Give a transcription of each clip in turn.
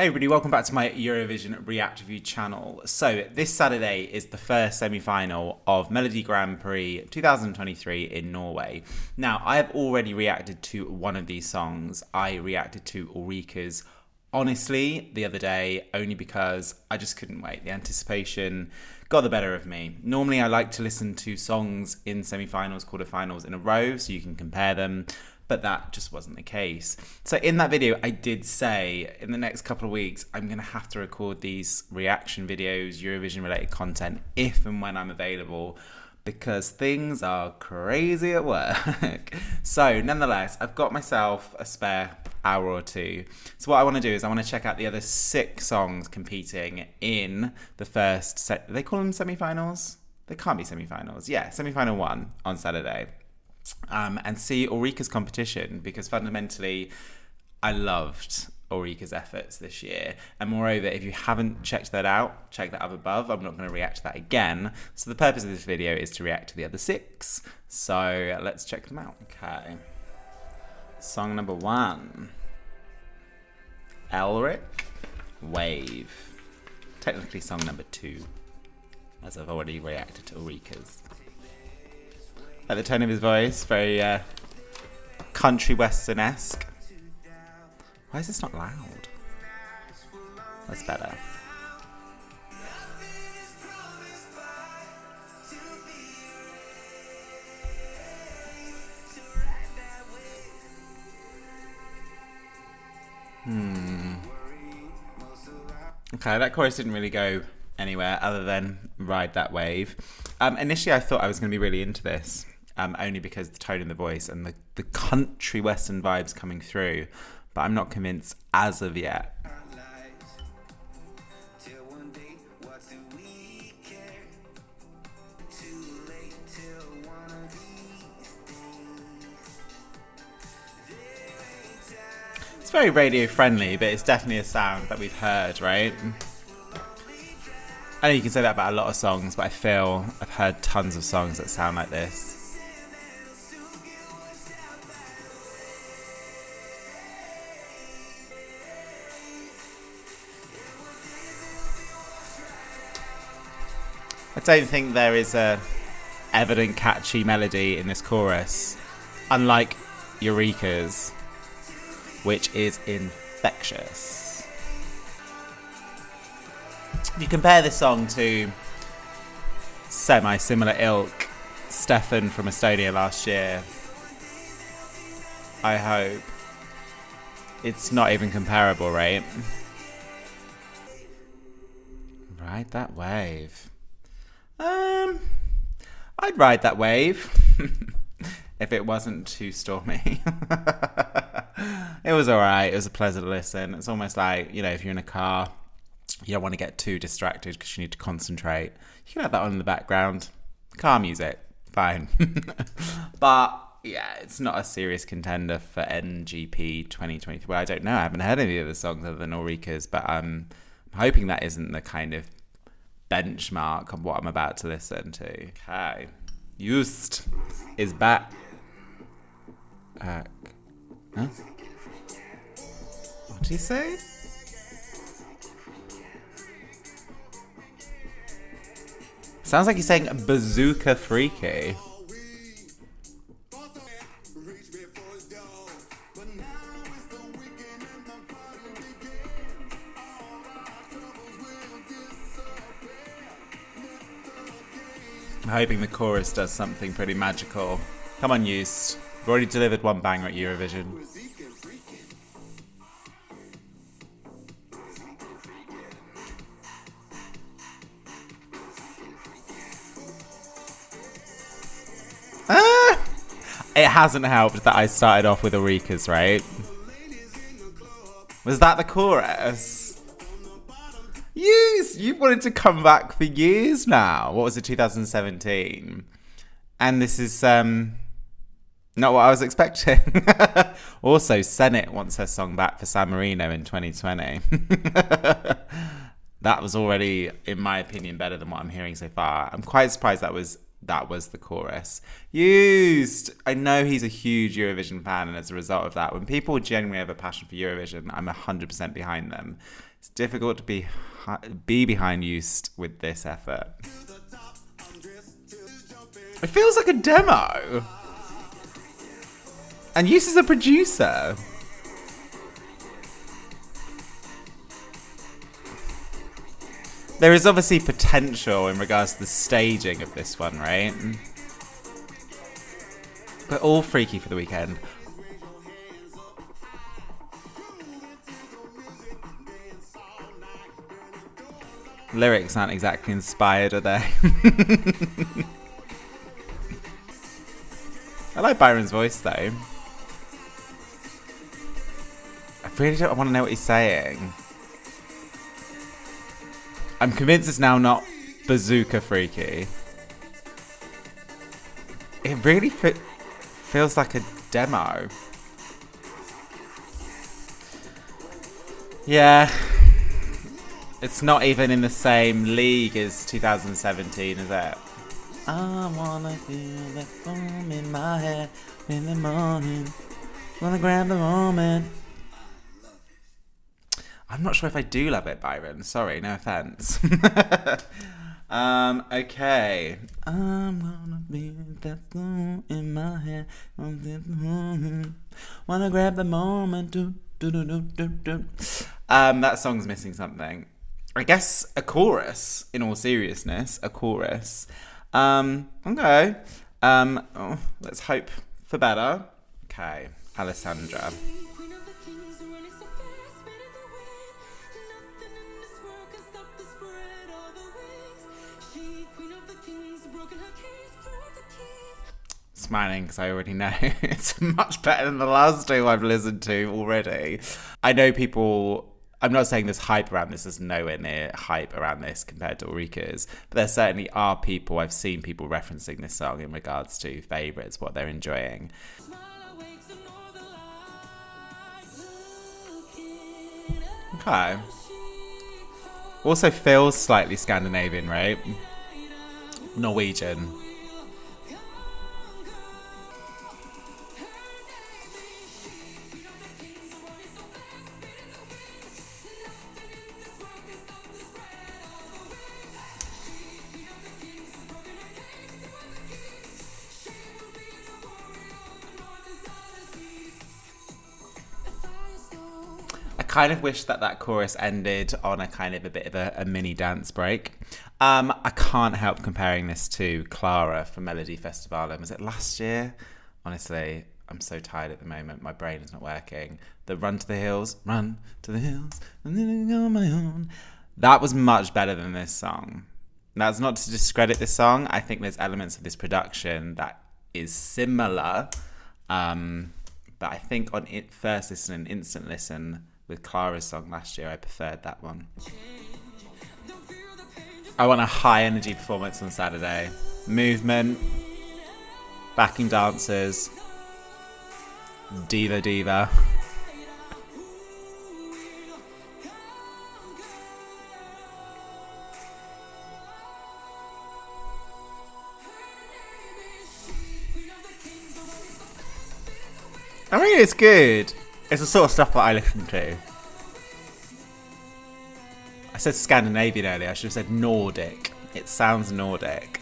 Hey everybody, welcome back to my Eurovision React Review channel. So this Saturday is the first semi-final of Melodi Grand Prix 2023 in Norway. Now, I have already reacted to one of these songs. I reacted to Ulrike's Honestly the other day, only because I just couldn't wait. The anticipation got the better of me. Normally I like to listen to songs in semi-finals, quarterfinals in a row so you can compare them. But that just wasn't the case. So in that video, I did say in the next couple of weeks, I'm going to have to record these reaction videos, Eurovision related content, if and when I'm available, because things are crazy at work. So nonetheless, I've got myself a spare hour or two. So what I want to do is I want to check out the other 6 songs competing in the first set. Do they call them semi-finals? They can't be semi-finals. Yeah, semi-final 1 on Saturday. And see Ulrike's competition, because fundamentally I loved Ulrike's efforts this year, and moreover, if you haven't checked that out, check that up above. I'm not going to react to that again, so the purpose of this video is to react to the other 6, so let's check them out. Okay, song number 1, Elric, Wave. Technically song number 2, as I've already reacted to Ulrike's. Like the tone of his voice, very country western-esque. Why is this not loud? That's better. Okay, that chorus didn't really go anywhere other than Ride That Wave. Initially I thought I was going to be really into this. Only because the tone of the voice and the country western vibes coming through, but I'm not convinced as of yet. It's very radio friendly, but it's definitely a sound that we've heard, right? I know you can say that about a lot of songs, but I feel I've heard tons of songs that sound like this. I don't think there is a evident catchy melody in this chorus, unlike Eureka's, which is infectious. If you compare this song to semi-similar ilk, Stefan from Estonia last year, I hope it's not even comparable, right? Ride That Wave. I'd ride that wave if it wasn't too stormy. It was alright. It was a pleasant listen. It's almost like, you know, if you're in a car, you don't want to get too distracted because you need to concentrate. You can have that on in the background. Car music, fine. But yeah, it's not a serious contender for NGP 2023. Well, I don't know. I haven't heard any of the songs other than Ulrike's, but I'm hoping that isn't the kind of benchmark of what I'm about to listen to. Okay. Just is back. Huh? What did he say? Sounds like he's saying Bazooka Freaky. I'm hoping the chorus does something pretty magical. Come on, Used. We've already delivered one banger at Eurovision. It hasn't helped that I started off with Ulrike's, right? Was that the chorus? You've wanted to come back for years now. What was it, 2017? And this is not what I was expecting. Also, Senate wants her song back for San Marino in 2020. That was already, in my opinion, better than what I'm hearing so far. I'm quite surprised that was the chorus. Used. I know he's a huge Eurovision fan, and as a result of that, when people genuinely have a passion for Eurovision, I'm 100% behind them. It's difficult to be behind Used with this effort. It feels like a demo. And Used is a producer. There is obviously potential in regards to the staging of this one, right? But all freaky for the weekend. Lyrics aren't exactly inspired, are they? I like Byron's voice, though. I really don't want to know what he's saying. I'm convinced it's now not bazooka freaky. It really feels like a demo. Yeah. It's not even in the same league as 2017, is it? I wanna feel that foam in my hair in the morning. Wanna grab the moment. I'm not sure if I do love it, Byron. Sorry, no offense. Okay. I'm gonna be that foam in my hair on this morning. Wanna grab the moment. That song's missing something. I guess a chorus, in all seriousness, a chorus. Okay. Let's hope for better. Okay, Alessandra. Smiling because I already know it's much better than the last two I've listened to already. I know people... I'm not saying there's hype around this. There's nowhere near hype around this compared to Ulrika's. But there certainly are people, I've seen people referencing this song in regards to favourites, what they're enjoying. Okay. Also feels slightly Scandinavian, right? Norwegian. Kind of wish that chorus ended on a kind of a bit of a mini dance break. I can't help comparing this to Clara from Melody Festival. Was it last year? Honestly, I'm so tired at the moment. My brain is not working. The run to the hills, and then go on my own. That was much better than this song. That's not to discredit this song. I think there's elements of this production that is similar. But I think on first listen and instant listen, with Clara's song last year, I preferred that one. I want a high energy performance on Saturday. Movement, backing dancers, diva. I mean, it's good. It's the sort of stuff that I listen to. I said Scandinavian earlier. I should have said Nordic. It sounds Nordic.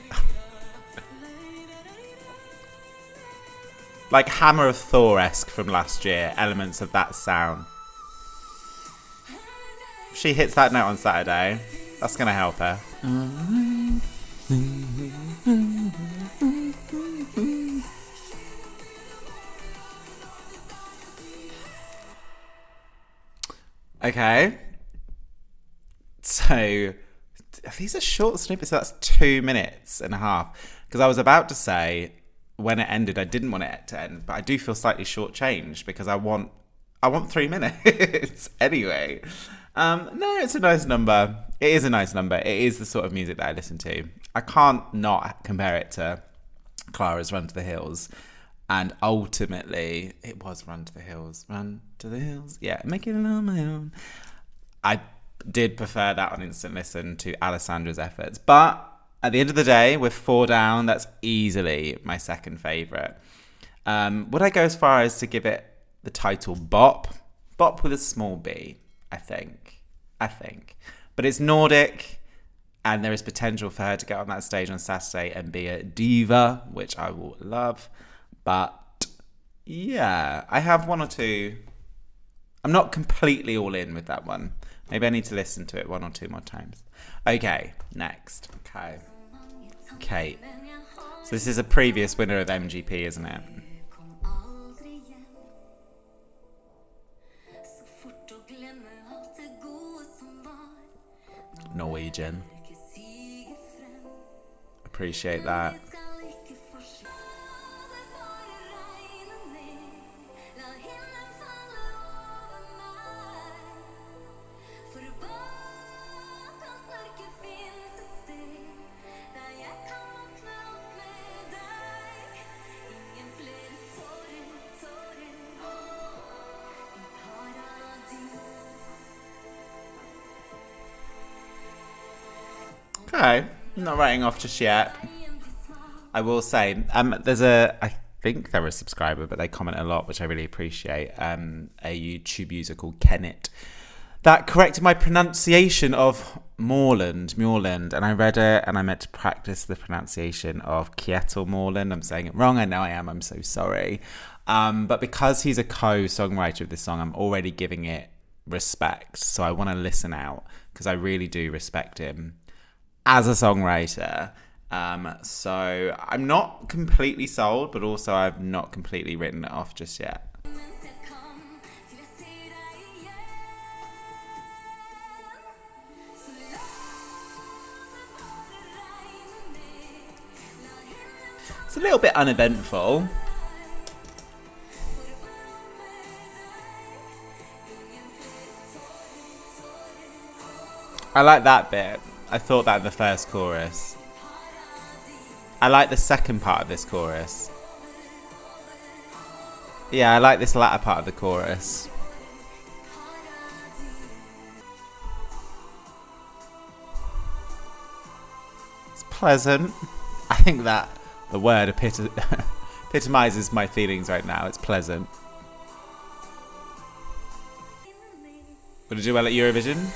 Like Hammer of Thor-esque from last year. Elements of that sound. If she hits that note on Saturday, that's going to help her. Okay. So, these are short snippets, so that's 2 minutes and a half. Because I was about to say, when it ended, I didn't want it to end, but I do feel slightly shortchanged because I want 3 minutes anyway. No, it's a nice number. It is a nice number. It is the sort of music that I listen to. I can't not compare it to Clara's Run to the Hills. And ultimately, it was Run to the Hills. Run to the Hills. Yeah, making it on my own. I did prefer that on instant listen to Alessandra's efforts. But at the end of the day, with 4 down, that's easily my second favourite. Would I go as far as to give it the title Bop? Bop with a small b, I think. I think. But it's Nordic, and there is potential for her to get on that stage on Saturday and be a diva, which I will love. But yeah, I have one or two. I'm not completely all in with that one. Maybe I need to listen to it one or two more times. Okay, next. Okay. So this is a previous winner of MGP, isn't it? Norwegian. Appreciate that. Okay, I'm not writing off just yet. I will say, I think they're a subscriber, but they comment a lot, which I really appreciate. A YouTube user called Kennett that corrected my pronunciation of Moorland, and I read it and I meant to practice the pronunciation of Kjetil Moorland. I'm saying it wrong. I know I am. I'm so sorry. But because he's a co-songwriter of this song, I'm already giving it respect. So I want to listen out because I really do respect him as a songwriter. So I'm not completely sold, but also I've not completely written it off just yet. It's a little bit uneventful. I like that bit. I thought that in the first chorus. I like the second part of this chorus. Yeah, I like this latter part of the chorus. It's pleasant. I think that the word epitomizes my feelings right now. It's pleasant. Would it do well at Eurovision?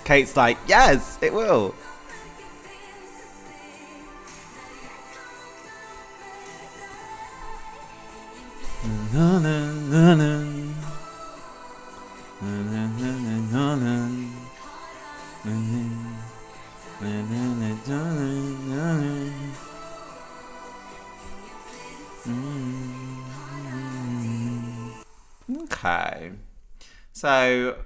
Kate's like, yes, it will. Okay. So,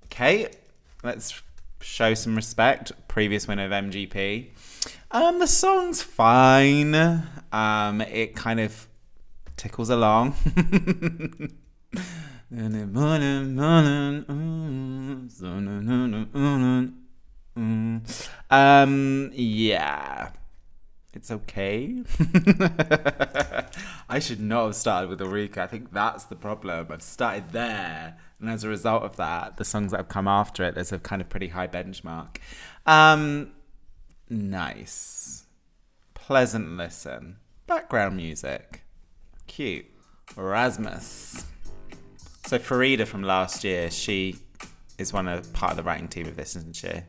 Kate, let's show some respect. Previous winner of MGP. The song's fine. It kind of tickles along. Yeah. It's okay. I should not have started with Eureka. I think that's the problem. I've started there. And as a result of that, the songs that have come after it, there's a kind of pretty high benchmark. Nice. Pleasant listen. Background music. Cute. Rasmus. So Farida from last year, she is part of the writing team of this, isn't she? Is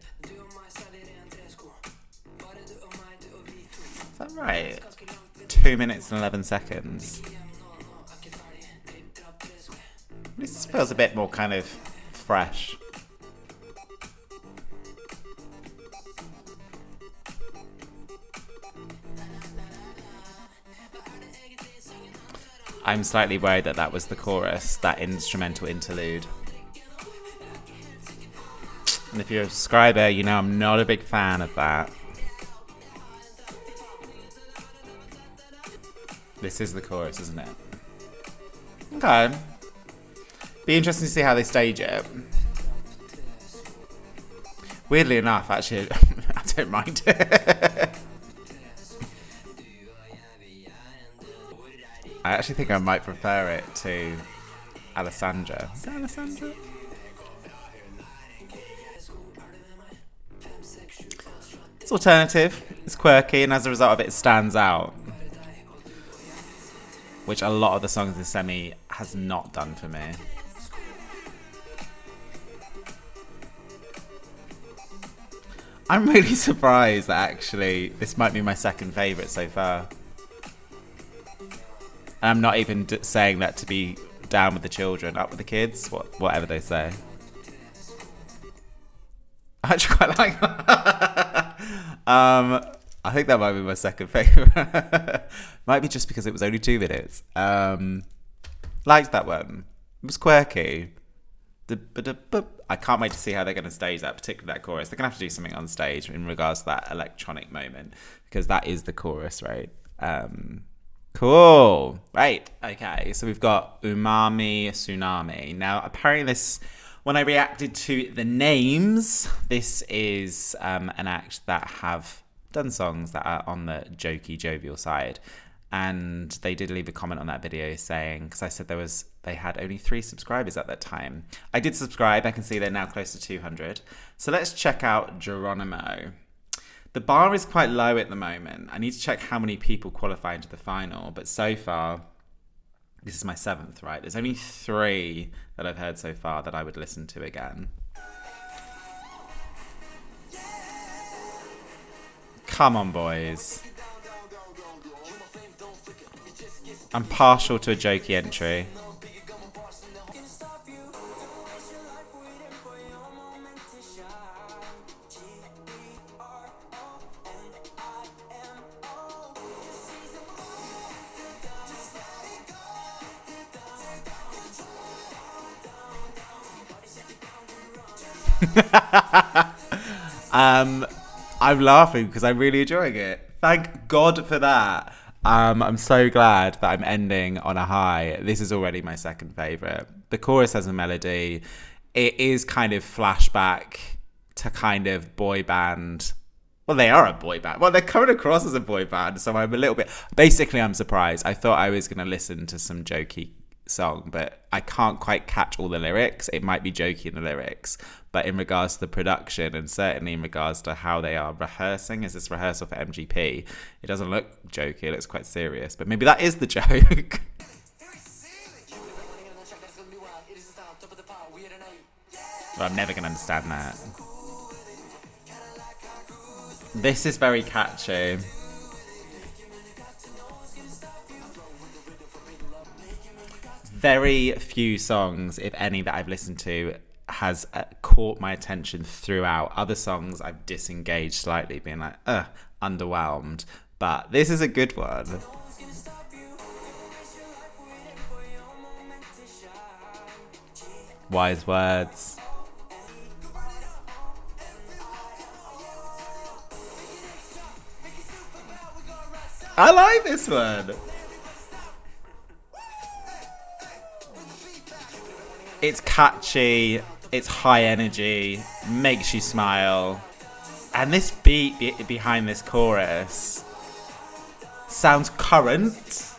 that right? 2 minutes and 11 seconds. This feels a bit more kind of fresh. I'm slightly worried that was the chorus, that instrumental interlude. And if you're a subscriber, you know I'm not a big fan of that. This is the chorus, isn't it? Okay. Be interesting to see how they stage it. Weirdly enough, actually, I don't mind it. I actually think I might prefer it to Alessandra. Is that Alessandra? It's alternative, it's quirky, and as a result of it, it stands out. Which a lot of the songs in Semi has not done for me. I'm really surprised that actually this might be my second favourite so far. And I'm not even saying that to be down with the children, up with the kids, whatever they say. I actually quite like that. I think that might be my second favourite. Might be just because it was only 2 minutes. Liked that one. It was quirky. I can't wait to see how they're going to stage that, particularly that chorus. They're going to have to do something on stage in regards to that electronic moment, because that is the chorus, right? Cool. Right. Okay. So we've got Umami Tsunami. Now, apparently when I reacted to the names, this is an act that have done songs that are on the jokey, jovial side. And they did leave a comment on that video saying, because I said they had only 3 subscribers at that time. I did subscribe. I can see they're now close to 200. So let's check out Geronimo. The bar is quite low at the moment. I need to check how many people qualify into the final. But so far, this is my 7th, right? There's only 3 that I've heard so far that I would listen to again. Come on, boys. I'm partial to a jokey entry. I'm laughing because I'm really enjoying it. Thank God for that. I'm so glad that I'm ending on a high. This is already my second favourite. The chorus has a melody. It is kind of flashback to kind of boy band. Well, they are a boy band. Well, they're coming across as a boy band, so I'm a little bit... Basically, I'm surprised. I thought I was going to listen to some jokey song, but I can't quite catch all the lyrics. It might be jokey in the lyrics, but in regards to the production and certainly in regards to how they are rehearsing, is this rehearsal for MGP? It doesn't look jokey, it looks quite serious, but maybe that is the joke. Well, I'm never going to understand that. This is very catchy. Very few songs, if any, that I've listened to has caught my attention throughout. Other songs I've disengaged slightly, being like, underwhelmed. But this is a good one. Wise words. I like this one. It's catchy, it's high energy, makes you smile. And this beat behind this chorus sounds current,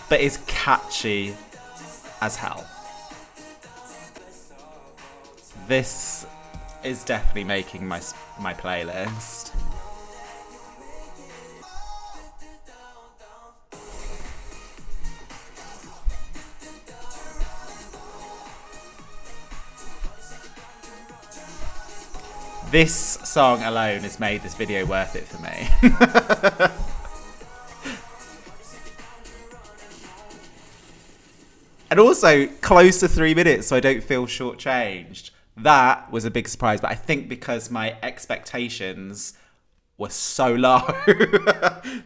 but is catchy as hell. This is definitely making my playlist. This song alone has made this video worth it for me. And also close to 3 minutes, so I don't feel shortchanged. That was a big surprise, but I think because my expectations were so low,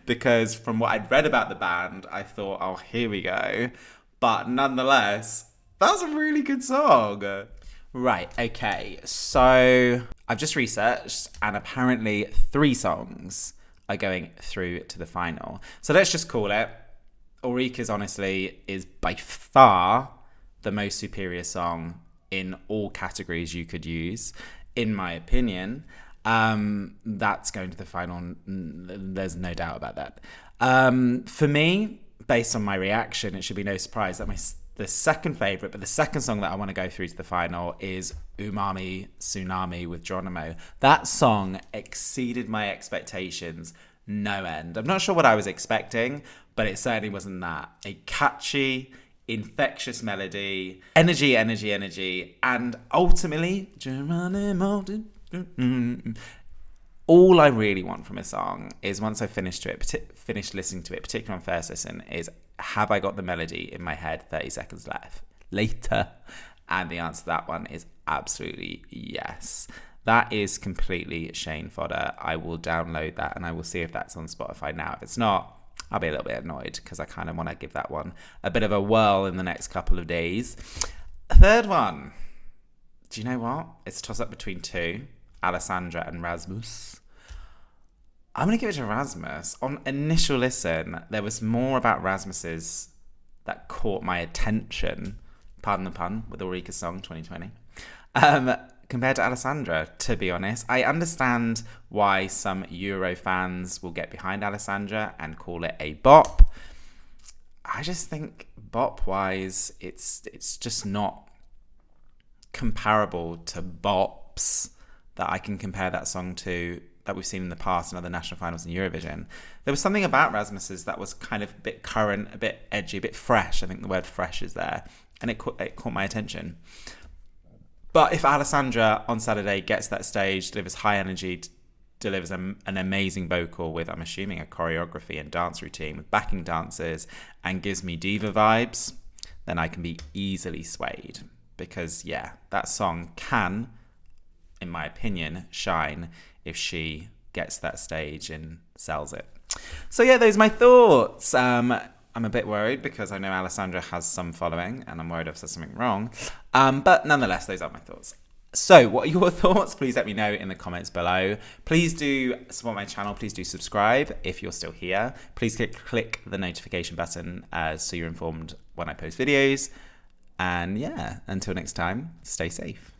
because from what I'd read about the band, I thought, oh, here we go. But nonetheless, that was a really good song. Right, okay, so I've just researched, and apparently 3 songs are going through to the final. So let's just call it. Ulrika's honestly is by far the most superior song in all categories you could use, in my opinion. That's going to the final. There's no doubt about that. For me, based on my reaction, it should be no surprise that the second favourite, but the second song that I want to go through to the final is Umami Tsunami with Geronimo. That song exceeded my expectations no end. I'm not sure what I was expecting, but it certainly wasn't that. A catchy, infectious melody, energy, energy, energy, and ultimately, Geronimo, all I really want from a song is once I finish listening to it, particularly on first listen, is have I got the melody in my head 30 seconds later? And the answer to that one is absolutely yes. That is completely Shane fodder. I will download that and I will see if that's on Spotify now. If it's not, I'll be a little bit annoyed because I kind of want to give that one a bit of a whirl in the next couple of days. Third one. Do you know what? It's a toss-up between two, Alessandra and Rasmus. I'm going to give it to Rasmus. On initial listen, there was more about Rasmus's that caught my attention, pardon the pun, with Ulrika's song 2020, compared to Alessandra, to be honest. I understand why some Euro fans will get behind Alessandra and call it a bop. I just think bop-wise, it's just not comparable to bops that I can compare that song to that we've seen in the past in other national finals in Eurovision. There was something about Rasmus's that was kind of a bit current, a bit edgy, a bit fresh. I think the word fresh is there. And it caught my attention. But if Alessandra on Saturday gets that stage, delivers high energy, delivers an amazing vocal with, I'm assuming, a choreography and dance routine with backing dancers and gives me diva vibes, then I can be easily swayed. Because, yeah, that song can, in my opinion, shine if she gets that stage and sells it. So, yeah, those are my thoughts. I'm a bit worried because I know Alessandra has some following and I'm worried if there's something wrong. But nonetheless, those are my thoughts. So, what are your thoughts? Please let me know in the comments below. Please do support my channel. Please do subscribe if you're still here. Please click the notification button so you're informed when I post videos. And yeah, until next time, stay safe.